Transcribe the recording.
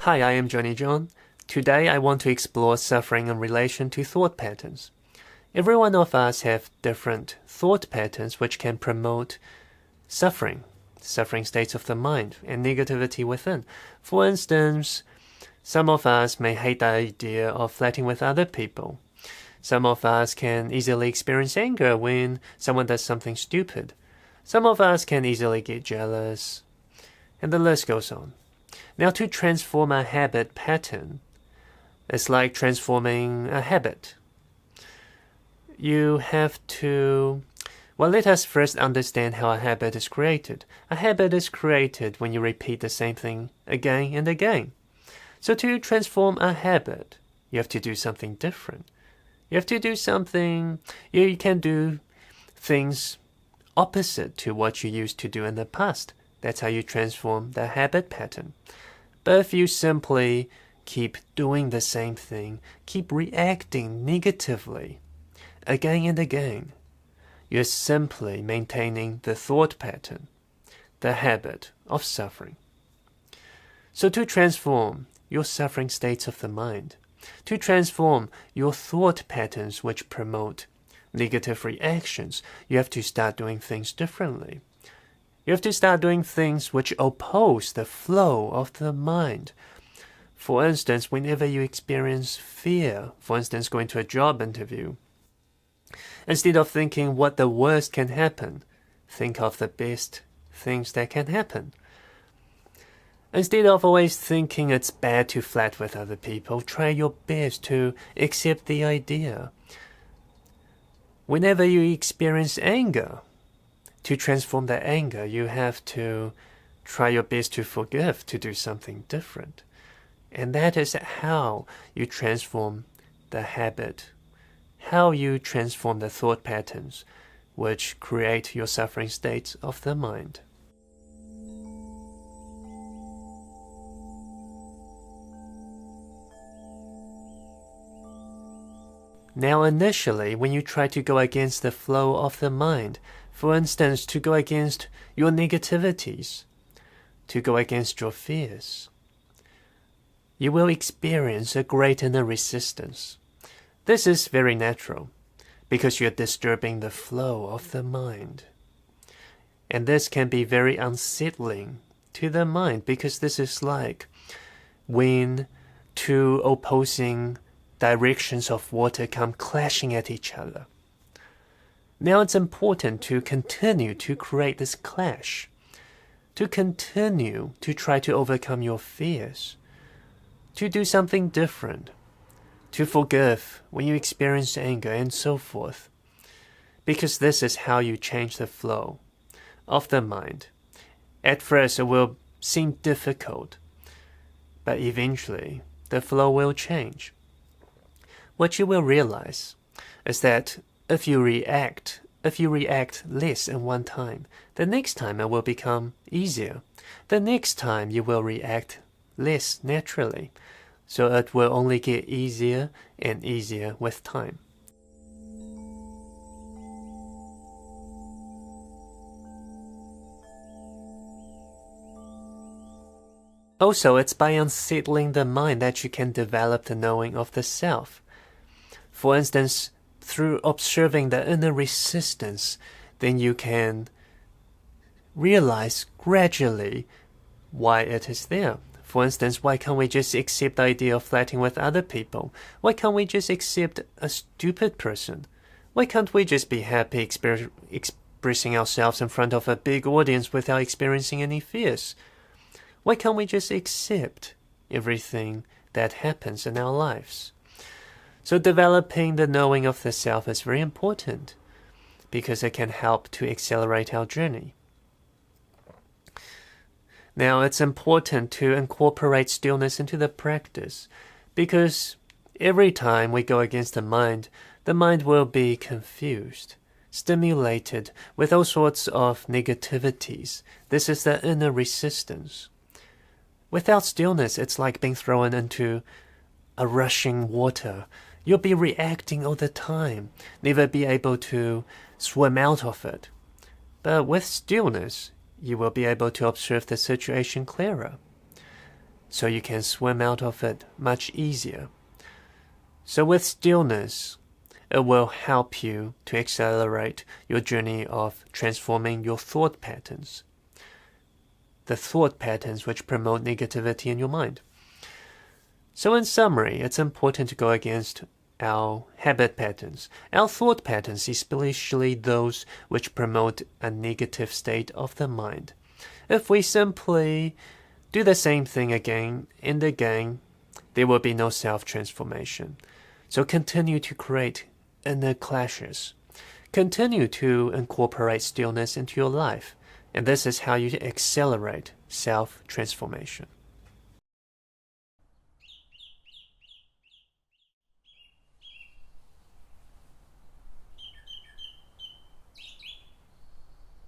Hi, I am Johnny John. Today I want to explore suffering in relation to thought patterns. Every one of us have different thought patterns which can promote suffering states of the mind, and negativity within. For instance, some of us may hate the idea of flirting with other people. Some of us can easily experience anger when someone does something stupid. Some of us can easily get jealous, and the list goes on. Now, to transform a habit pattern, it's like transforming a habit. You have to... Well, let us first understand how a habit is created. A habit is created when you repeat the same thing again and again. So to transform a habit, you have to do something different. You have to do something... You can do things opposite to what you used to do in the past. That's how you transform the habit pattern. But if you simply keep doing the same thing, keep reacting negatively again and again, you're simply maintaining the thought pattern, the habit of suffering. So to transform your suffering states of the mind, to transform your thought patterns which promote negative reactions, you have to start doing things differently. You have to start doing things which oppose the flow of the mind. For instance, whenever you experience fear, for instance, going to a job interview, instead of thinking what the worst can happen, think of the best things that can happen. Instead of always thinking it's bad to flirt with other people, try your best to accept the idea. Whenever you experience anger, to transform that anger, you have to try your best to forgive, to do something different. And that is how you transform the habit, how you transform the thought patterns which create your suffering states of the mind. Now, initially, when you try to go against the flow of the mind, for instance, to go against your negativities, to go against your fears, you will experience a great inner resistance. This is very natural, because you're disturbing the flow of the mind. And this can be very unsettling to the mind, because this is like when two opposing directions of water come clashing at each other. Now it's important to continue to create this clash, to continue to try to overcome your fears, to do something different, to forgive when you experience anger and so forth, because this is how you change the flow of the mind. At first it will seem difficult, but eventually the flow will change. What you will realize is that if you react less in one time, the next time it will become easier. The next time you will react less naturally. So it will only get easier and easier with time. Also, it's by unsettling the mind that you can develop the knowing of the self. For instance, through observing the inner resistance, then you can realize gradually why it is there. For instance, why can't we just accept the idea of flirting with other people? Why can't we just accept a stupid person? Why can't we just be happy expressing ourselves in front of a big audience without experiencing any fears? Why can't we just accept everything that happens in our lives? So developing the knowing of the self is very important because it can help to accelerate our journey. Now, it's important to incorporate stillness into the practice because every time we go against the mind will be confused, stimulated with all sorts of negativities. This is the inner resistance. Without stillness, it's like being thrown into a rushing water. You'll be reacting all the time, never be able to swim out of it. But with stillness, you will be able to observe the situation clearer. so you can swim out of it much easier. So with stillness, it will help you to accelerate your journey of transforming your thought patterns. The thought patterns which promote negativity in your mind. So in summary, it's important to go against our habit patterns, our thought patterns, especially those which promote a negative state of the mind. If we simply do the same thing again and again, there will be no self-transformation. So continue to create inner clashes. Continue to incorporate stillness into your life. And this is how you accelerate self-transformation.